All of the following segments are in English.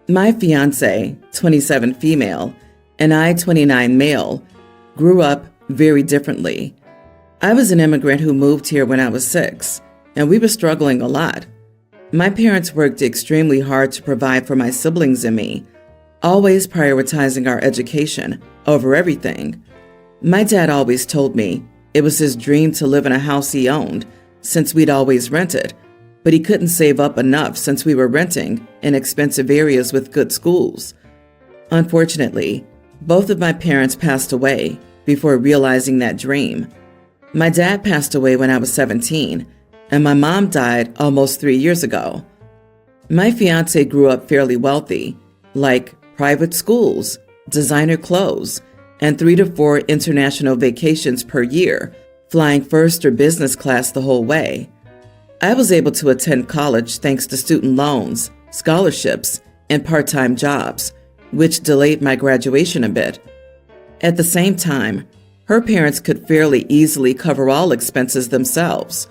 My fiancé, 27 female, and I, 29 male, grew up very differently. I was an immigrant who moved here when I was 6, and we were struggling a lot. My parents worked extremely hard to provide for my siblings and me, always prioritizing our education over everything. My dad always told me it was his dream to live in a house he owned since we'd always rented, but he couldn't save up enough since we were renting in expensive areas with good schools. Unfortunately, both of my parents passed away before realizing that dream. My dad passed away when I was 17, and my mom died almost 3 years ago. My fiancé grew up fairly wealthy, like private schools, designer clothes, and 3 to 4 international vacations per year, flying first or business class the whole way. I was able to attend college thanks to student loans, scholarships, and part-time jobs, which delayed my graduation a bit. At the same time, her parents could fairly easily cover all expenses themselves.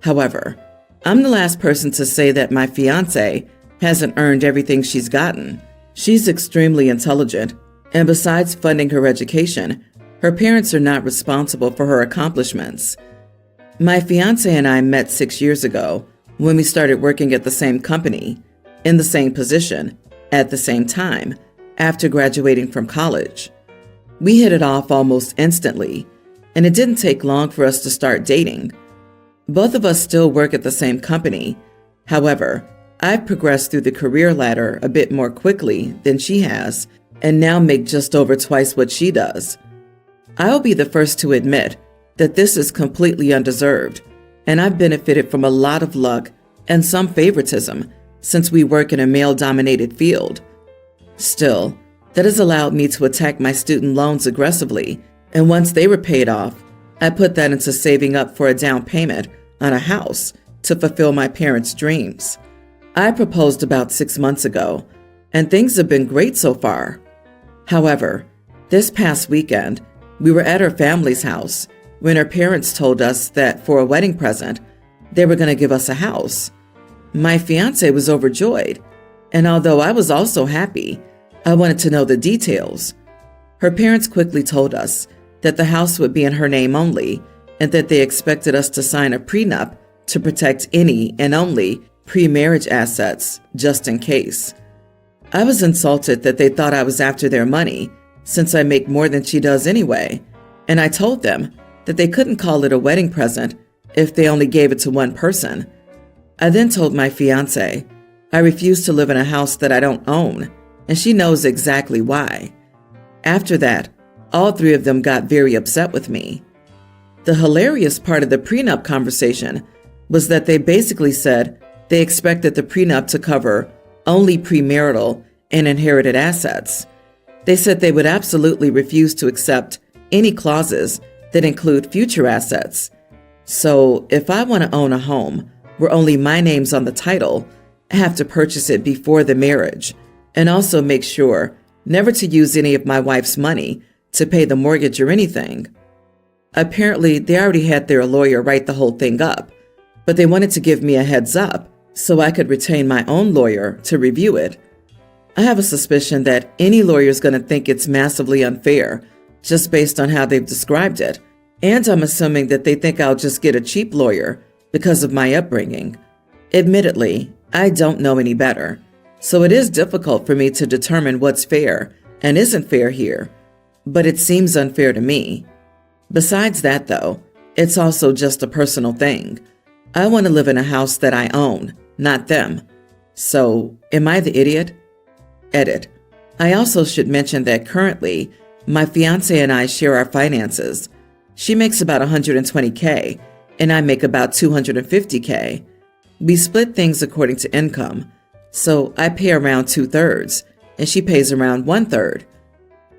However, I'm the last person to say that my fiancé hasn't earned everything she's gotten. She's extremely intelligent, and besides funding her education, her parents are not responsible for her accomplishments. My fiancé and I met 6 years ago when we started working at the same company, in the same position, at the same time, after graduating from college. We hit it off almost instantly, and it didn't take long for us to start dating. Both of us still work at the same company. However, I've progressed through the career ladder a bit more quickly than she has, and now make just over twice what she does. I'll be the first to admit that this is completely undeserved, and I've benefited from a lot of luck and some favoritism since we work in a male-dominated field. Still, that has allowed me to attack my student loans aggressively, and once they were paid off, I put that into saving up for a down payment on a house to fulfill my parents' dreams. I proposed about 6 months ago, and things have been great so far. However, this past weekend, we were at her family's house when her parents told us that for a wedding present, they were going to give us a house. My fiancé was overjoyed, and although I was also happy, I wanted to know the details. Her parents quickly told us that the house would be in her name only, and that they expected us to sign a prenup to protect any and only pre-marriage assets, just in case. I was insulted that they thought I was after their money, since I make more than she does anyway, and I told them that they couldn't call it a wedding present if they only gave it to one person. I then told my fiancé I refuse to live in a house that I don't own, and she knows exactly why. After that, all 3 of them got very upset with me. The hilarious part of the prenup conversation was that they basically said they expected the prenup to cover only premarital and inherited assets. They said they would absolutely refuse to accept any clauses that include future assets. So if I want to own a home where only my name's on the title, I have to purchase it before the marriage, and also make sure never to use any of my wife's money to pay the mortgage or anything. Apparently, they already had their lawyer write the whole thing up, but they wanted to give me a heads up so I could retain my own lawyer to review it. I have a suspicion that any lawyer is going to think it's massively unfair just based on how they've described it, and I'm assuming that they think I'll just get a cheap lawyer because of my upbringing. Admittedly, I don't know any better, so it is difficult for me to determine what's fair and isn't fair here, but it seems unfair to me. Besides that, though, it's also just a personal thing. I want to live in a house that I own, not them. So, am I the idiot? Edit. I also should mention that currently, my fiancé and I share our finances. She makes about $120K, and I make about $250K. We split things according to income, so I pay around 2/3, and she pays around 1/3.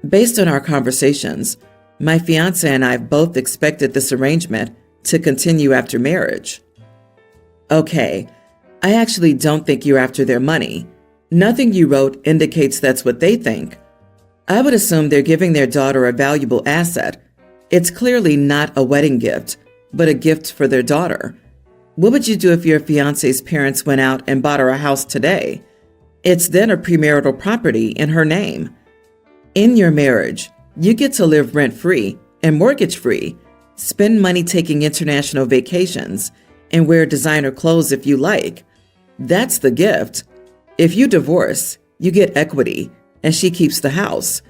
Based on our conversations, my fiancé and I both expected this arrangement to continue after marriage. Okay, I actually don't think you're after their money. Nothing you wrote indicates that's what they think. I would assume they're giving their daughter a valuable asset. It's clearly not a wedding gift, but a gift for their daughter. What would you do if your fiancé's parents went out and bought her a house today? It's then a premarital property in her name. In your marriage, you get to live rent-free and mortgage-free, spend money taking international vacations, and wear designer clothes if you like. That's the gift. If you divorce, you get equity, and she keeps the house.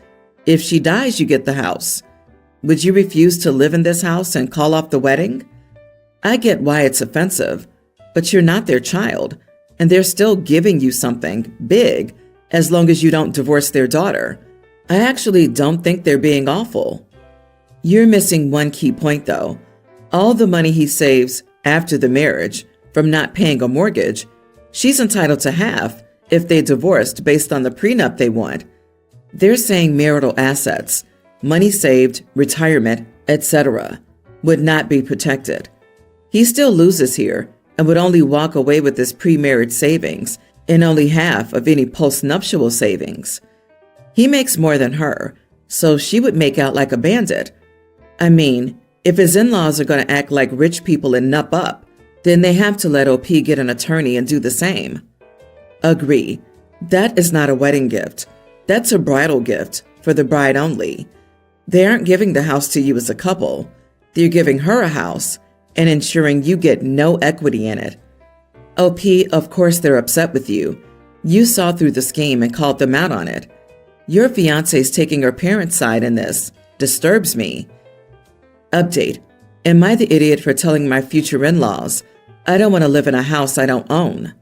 If she dies, you get the house. Would you refuse to live in this house and call off the wedding? I get why it's offensive, but you're not their child, and they're still giving you something big as long as you don't divorce their daughter. I actually don't think they're being awful. You're missing one key point, though. All the money he saves after the marriage from not paying a mortgage, she's entitled to half if they divorced based on the prenup they want. They're saying marital assets, money saved, retirement, etc., would not be protected. He still loses here and would only walk away with his pre-marriage savings and only half of any post-nuptial savings. He makes more than her, so she would make out like a bandit. I mean, if his in-laws are going to act like rich people and nup up, then they have to let OP get an attorney and do the same. Agree. That is not a wedding gift. That's a bridal gift for the bride only. They aren't giving the house to you as a couple. They're giving her a house and ensuring you get no equity in it. OP, of course they're upset with you. You saw through the scheme and called them out on it. Your fiancé's taking her parents' side in this. Disturbs me. Update. Am I the idiot for telling my future in-laws I don't want to live in a house I don't own?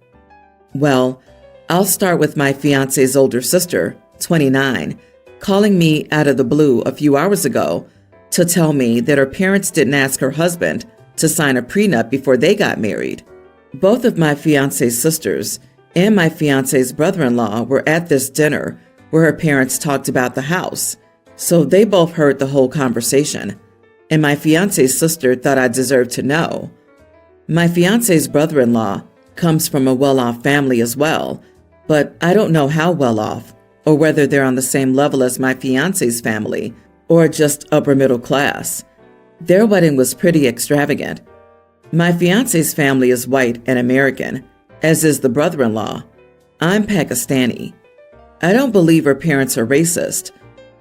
Well, I'll start with my fiancé's older sister, 29, calling me out of the blue a few hours ago to tell me that her parents didn't ask her husband to sign a prenup before they got married. Both of my fiancé's sisters and my fiancé's brother-in-law were at this dinner where her parents talked about the house, so they both heard the whole conversation, and my fiancé's sister thought I deserved to know. My fiancé's brother-in-law comes from a well-off family as well, but I don't know how well-off, or whether they're on the same level as my fiancé's family, or just upper middle class. Their wedding was pretty extravagant. My fiancé's family is white and American, as is the brother-in-law. I'm Pakistani. I don't believe her parents are racist,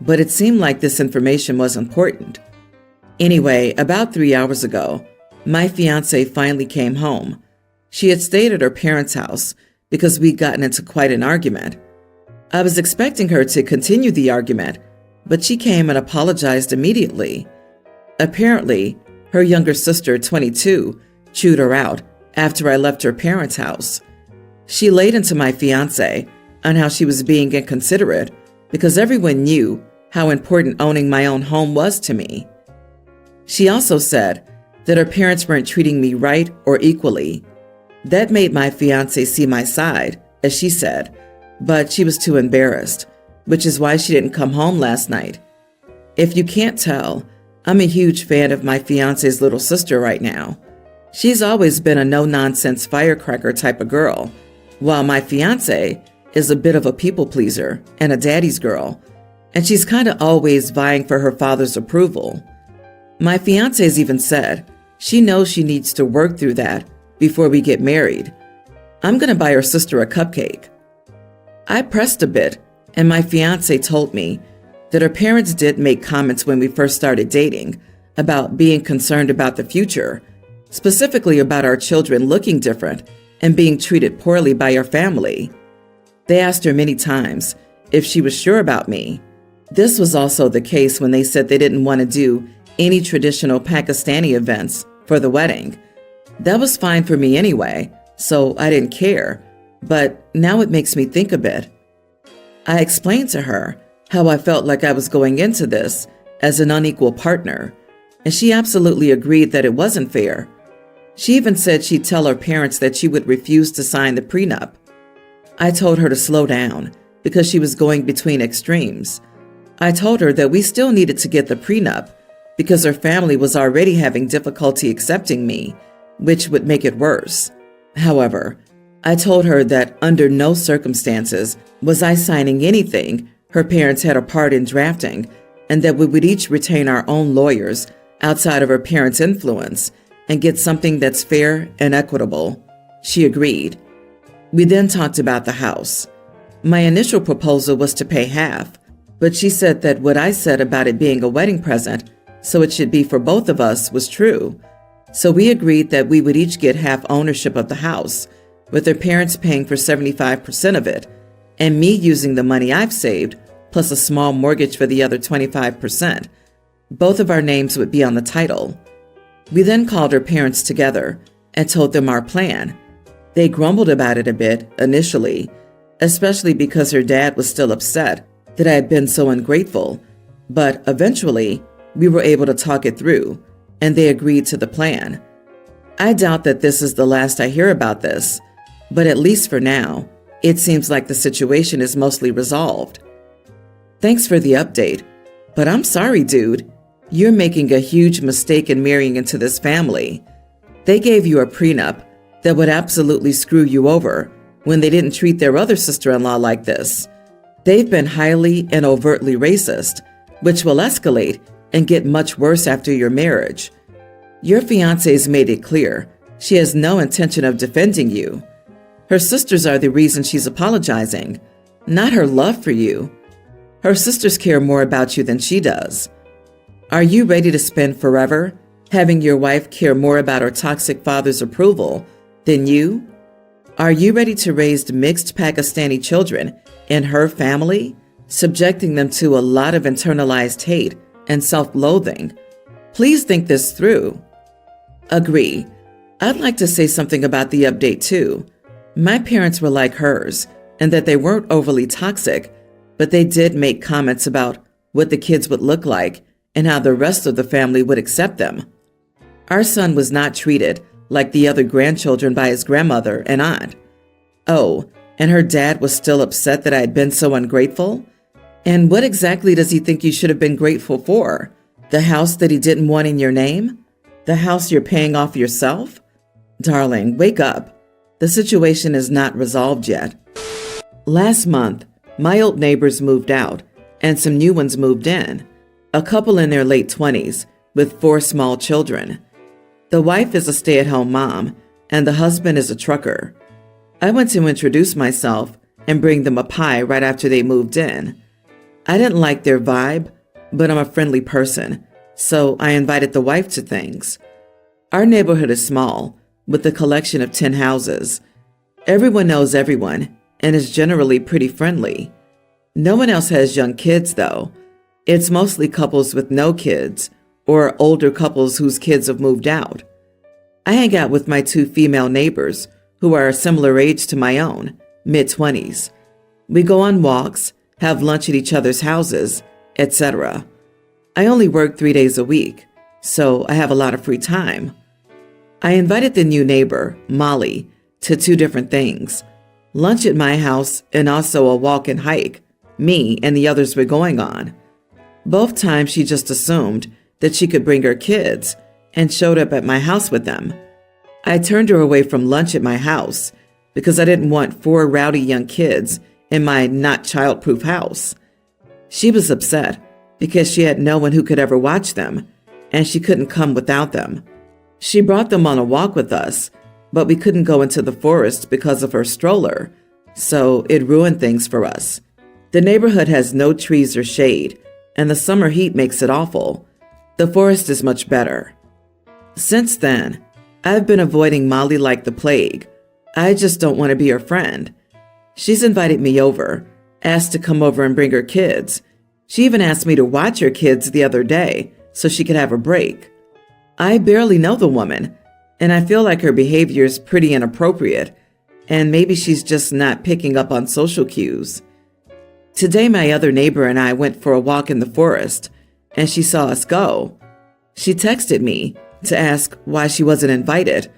but it seemed like this information was important. Anyway, about 3 hours ago, my fiancé finally came home. She had stayed at her parents' house because we'd gotten into quite an argument. I was expecting her to continue the argument, but she came and apologized immediately. Apparently, her younger sister, 22, chewed her out after I left her parents' house. She laid into my fiancé on how she was being inconsiderate because everyone knew how important owning my own home was to me. She also said that her parents weren't treating me right or equally. That made my fiancé see my side, as she said, but she was too embarrassed, which is why she didn't come home last night. If you can't tell, I'm a huge fan of my fiancé's little sister right now. She's always been a no-nonsense firecracker type of girl, while my fiancé is a bit of a people pleaser and a daddy's girl, and she's kind of always vying for her father's approval. My fiancé's even said she knows she needs to work through that before we get married. I'm going to buy her sister a cupcake. I pressed a bit, and my fiancé told me that her parents did make comments when we first started dating about being concerned about the future, specifically about our children looking different and being treated poorly by our family. They asked her many times if she was sure about me. This was also the case when they said they didn't want to do any traditional Pakistani events for the wedding. That was fine for me anyway, so I didn't care, but now it makes me think a bit. I explained to her how I felt like I was going into this as an unequal partner, and she absolutely agreed that it wasn't fair. She even said she'd tell her parents that she would refuse to sign the prenup. I told her to slow down because she was going between extremes. I told her that we still needed to get the prenup because her family was already having difficulty accepting me, which would make it worse. However, I told her that under no circumstances was I signing anything her parents had a part in drafting, and that we would each retain our own lawyers outside of her parents' influence and get something that's fair and equitable. She agreed. We then talked about the house. My initial proposal was to pay half, but she said that what I said about it being a wedding present, so it should be for both of us, was true. So we agreed that we would each get half ownership of the house, with their parents paying for 75% of it, and me using the money I've saved, plus a small mortgage for the other 25%. Both of our names would be on the title. We then called her parents together and told them our plan. They grumbled about it a bit initially, especially because her dad was still upset that I had been so ungrateful, but eventually we were able to talk it through, and they agreed to the plan. I doubt that this is the last I hear about this, but at least for now, it seems like the situation is mostly resolved. Thanks for the update, but I'm sorry, dude. You're making a huge mistake in marrying into this family. They gave you a prenup that would absolutely screw you over when they didn't treat their other sister-in-law like this. They've been highly and overtly racist, which will escalate and get much worse after your marriage. Your fiancé's made it clear she has no intention of defending you. Her sisters are the reason she's apologizing, not her love for you. Her sisters care more about you than she does. Are you ready to spend forever having your wife care more about her toxic father's approval than you? Are you ready to raise mixed Pakistani children in her family, subjecting them to a lot of internalized hate and self-loathing? Please think this through. Agree. I'd like to say something about the update too. My parents were like hers, and that they weren't overly toxic, but they did make comments about what the kids would look like and how the rest of the family would accept them. Our son was not treated like the other grandchildren by his grandmother and aunt. Oh, and her dad was still upset that I had been so ungrateful? And what exactly does he think you should have been grateful for? The house that he didn't want in your name? The house you're paying off yourself? Darling, wake up. The situation is not resolved yet. Last month, my old neighbors moved out and some new ones moved in. A couple in their late 20s with 4 small children. The wife is a stay-at-home mom and the husband is a trucker. I went to introduce myself and bring them a pie right after they moved in. I didn't like their vibe, but I'm a friendly person, so I invited the wife to things. Our neighborhood is small, with a collection of 10 houses. Everyone knows everyone and is generally pretty friendly. No one else has young kids, though. It's mostly couples with no kids or older couples whose kids have moved out. I hang out with my 2 female neighbors who are a similar age to my own, mid-20s. We go on walks, have lunch at each other's houses, etc. I only work 3 days a week, so I have a lot of free time. I invited the new neighbor, Molly, to 2 different things. Lunch at my house and also a walk and hike me and the others were going on. Both times she just assumed that she could bring her kids and showed up at my house with them. I turned her away from lunch at my house because I didn't want 4 rowdy young kids in my not childproof house. She was upset because she had no one who could ever watch them, and she couldn't come without them. She brought them on a walk with us, but we couldn't go into the forest because of her stroller, so it ruined things for us. The neighborhood has no trees or shade, and the summer heat makes it awful. The forest is much better. Since then, I've been avoiding Molly like the plague. I just don't want to be her friend. She's invited me over, asked to come over and bring her kids. She even asked me to watch her kids the other day so she could have a break. I barely know the woman, and I feel like her behavior is pretty inappropriate, and maybe she's just not picking up on social cues. Today, my other neighbor and I went for a walk in the forest, and she saw us go. She texted me to ask why she wasn't invited,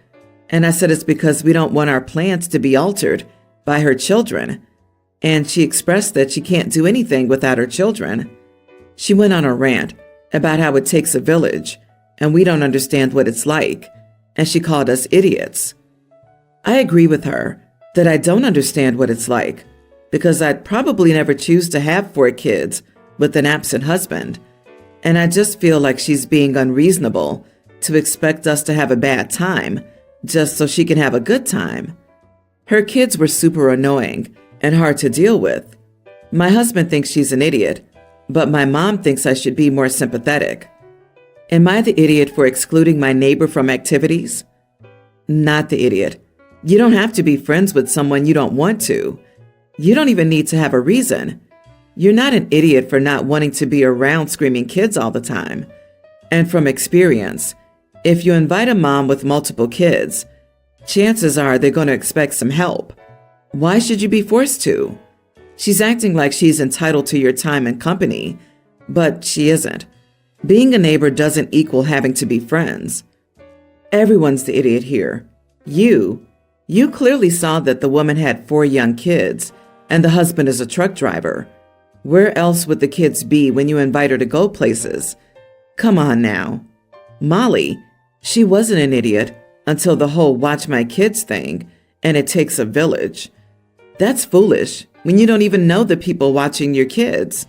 and I said it's because we don't want our plans to be altered by her children, and she expressed that she can't do anything without her children. She went on a rant about how it takes a village, and we don't understand what it's like, and she called us idiots. I agree with her that I don't understand what it's like, because I'd probably never choose to have 4 kids with an absent husband, and I just feel like she's being unreasonable to expect us to have a bad time just so she can have a good time. Her kids were super annoying and hard to deal with. My husband thinks she's an idiot, but my mom thinks I should be more sympathetic. Am I the idiot for excluding my neighbor from activities? Not the idiot. You don't have to be friends with someone you don't want to. You don't even need to have a reason. You're not an idiot for not wanting to be around screaming kids all the time. And from experience, if you invite a mom with multiple kids, chances are they're going to expect some help. Why should you be forced to? She's acting like she's entitled to your time and company, but she isn't. Being a neighbor doesn't equal having to be friends. Everyone's the idiot here. You clearly saw that the woman had 4 young kids and the husband is a truck driver. Where else would the kids be when you invite her to go places? Come on now. Molly, she wasn't an idiot until the whole watch my kids thing, and it takes a village. That's foolish when you don't even know the people watching your kids.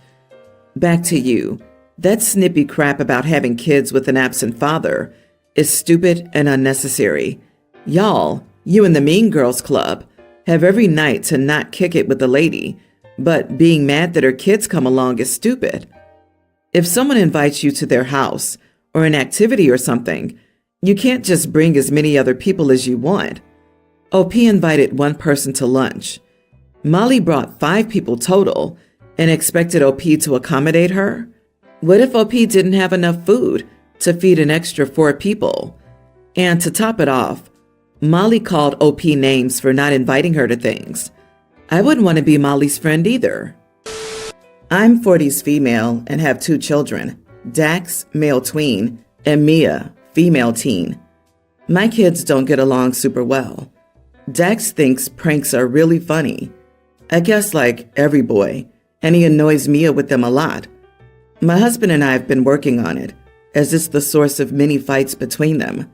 Back to you. That snippy crap about having kids with an absent father is stupid and unnecessary. Y'all, you and the Mean Girls Club, have every night to not kick it with the lady, but being mad that her kids come along is stupid. If someone invites you to their house or an activity or something, you can't just bring as many other people as you want. OP invited 1 person to lunch. Molly brought 5 people total and expected OP to accommodate her. What if OP didn't have enough food to feed an extra 4 people? And to top it off, Molly called OP names for not inviting her to things. I wouldn't want to be Molly's friend either. I'm 40s female and have 2 children, Dax, male tween, and Mia, female teen. My kids don't get along super well. Dax thinks pranks are really funny. I guess like every boy, and he annoys Mia with them a lot. My husband and I have been working on it, as it's the source of many fights between them.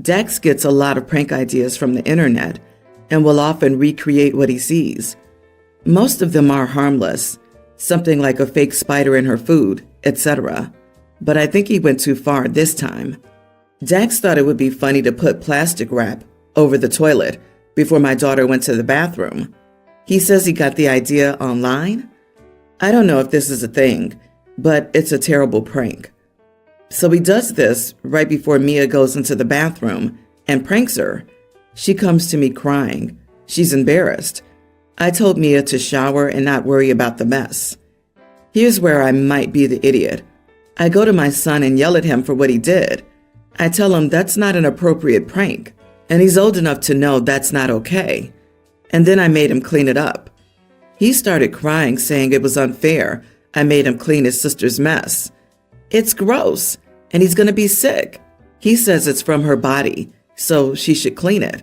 Dax gets a lot of prank ideas from the internet and will often recreate what he sees. Most of them are harmless, something like a fake spider in her food, etc. But I think he went too far this time. Dax thought it would be funny to put plastic wrap over the toilet before my daughter went to the bathroom. He says he got the idea online. I don't know if this is a thing, but it's a terrible prank. So he does this right before Mia goes into the bathroom and pranks her. She comes to me crying. She's embarrassed. I told Mia to shower and not worry about the mess. Here's where I might be the idiot. I go to my son and yell at him for what he did. I tell him that's not an appropriate prank, and he's old enough to know that's not okay. And then I made him clean it up. He started crying, saying it was unfair. I made him clean his sister's mess. It's gross, and he's going to be sick. He says it's from her body, so she should clean it.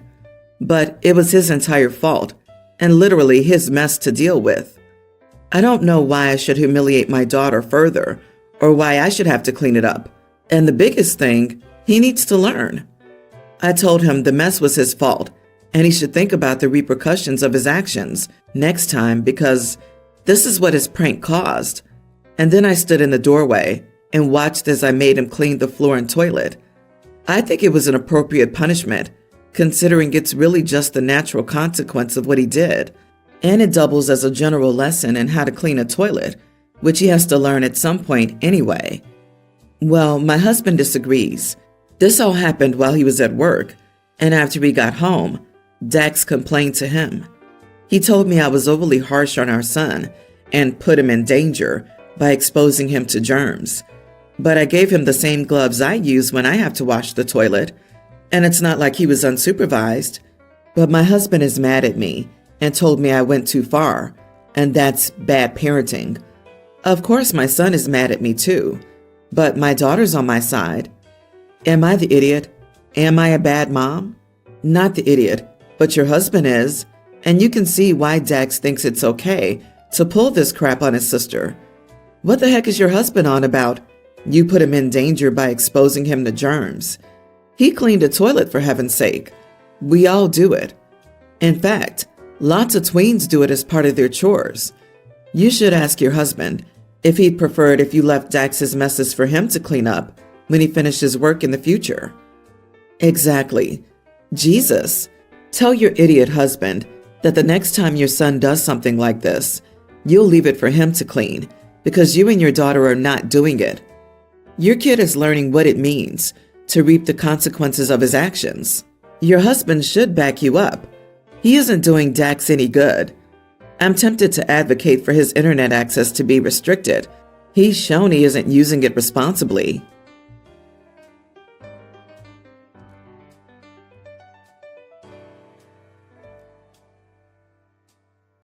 But it was his entire fault, and literally his mess to deal with. I don't know why I should humiliate my daughter further, or why I should have to clean it up. And the biggest thing, he needs to learn. I told him the mess was his fault, and he should think about the repercussions of his actions next time, because this is what his prank caused. And then I stood in the doorway and watched as I made him clean the floor and toilet. I think it was an appropriate punishment, considering it's really just the natural consequence of what he did. And it doubles as a general lesson in how to clean a toilet, which he has to learn at some point anyway. Well, my husband disagrees. This all happened while he was at work, and after we got home, Dax complained to him. He told me I was overly harsh on our son and put him in danger by exposing him to germs. But I gave him the same gloves I use when I have to wash the toilet, and it's not like he was unsupervised. But my husband is mad at me and told me I went too far, and that's bad parenting. Of course, my son is mad at me too, but my daughter's on my side. Am I the idiot? Am I a bad mom? Not the idiot, but your husband is, and you can see why Dax thinks it's okay to pull this crap on his sister. What the heck is your husband on about? You put him in danger by exposing him to germs. He cleaned a toilet, for heaven's sake. We all do it. In fact, lots of tweens do it as part of their chores. You should ask your husband if he'd prefer it if you left Dax's messes for him to clean up when he finishes work in the future. Exactly. Jesus, tell your idiot husband that the next time your son does something like this, you'll leave it for him to clean because you and your daughter are not doing it. Your kid is learning what it means to reap the consequences of his actions. Your husband should back you up. He isn't doing Dax any good. I'm tempted to advocate for his internet access to be restricted. He's shown he isn't using it responsibly.